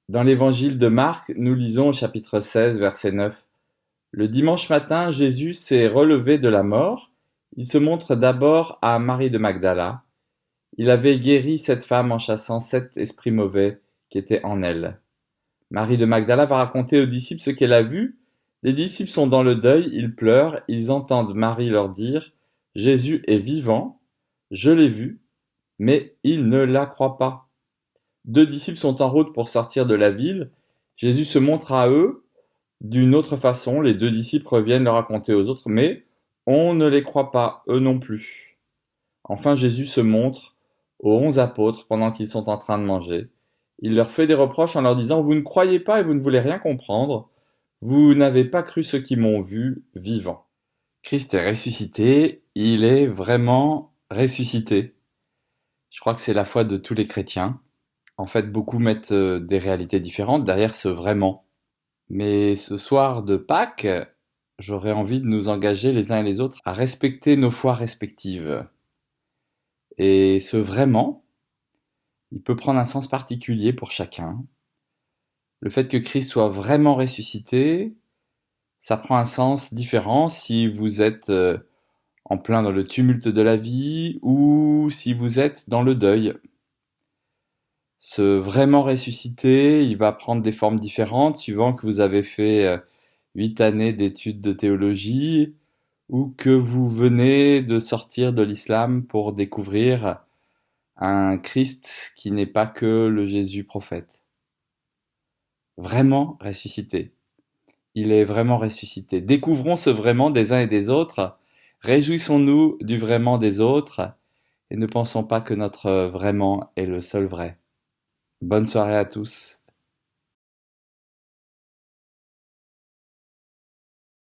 Dans l'évangile de Marc, nous lisons au chapitre 16, verset 9. Le dimanche matin, Jésus s'est relevé de la mort. Il se montre d'abord à Marie de Magdala. Il avait guéri cette femme en chassant 7 esprits mauvais qui étaient en elle. Marie de Magdala va raconter aux disciples ce qu'elle a vu. Les disciples sont dans le deuil, ils pleurent, ils entendent Marie leur dire: Jésus est vivant, je l'ai vu, mais ils ne la croient pas. 2 disciples sont en route pour sortir de la ville. Jésus se montre à eux d'une autre façon. Les 2 disciples reviennent le raconter aux autres, mais on ne les croit pas, eux non plus. Enfin, Jésus se montre aux 11 apôtres pendant qu'ils sont en train de manger. Il leur fait des reproches en leur disant: Vous ne croyez pas et vous ne voulez rien comprendre. Vous n'avez pas cru ceux qui m'ont vu vivant. Christ est ressuscité, il est vraiment ressuscité. Je crois que c'est la foi de tous les chrétiens. En fait, beaucoup mettent des réalités différentes derrière ce vraiment. Mais ce soir de Pâques, j'aurais envie de nous engager les uns et les autres à respecter nos foi respectives. Et ce vraiment, il peut prendre un sens particulier pour chacun. Le fait que Christ soit vraiment ressuscité, ça prend un sens différent si vous êtes en plein dans le tumulte de la vie ou si vous êtes dans le deuil. Ce vraiment ressuscité, il va prendre des formes différentes suivant que vous avez fait 8 années d'études de théologie ou que vous venez de sortir de l'islam pour découvrir un Christ qui n'est pas que le Jésus prophète. Vraiment ressuscité. Il est vraiment ressuscité. Découvrons ce vraiment des uns et des autres. Réjouissons-nous du vraiment des autres et ne pensons pas que notre vraiment est le seul vrai. Bonne soirée à tous.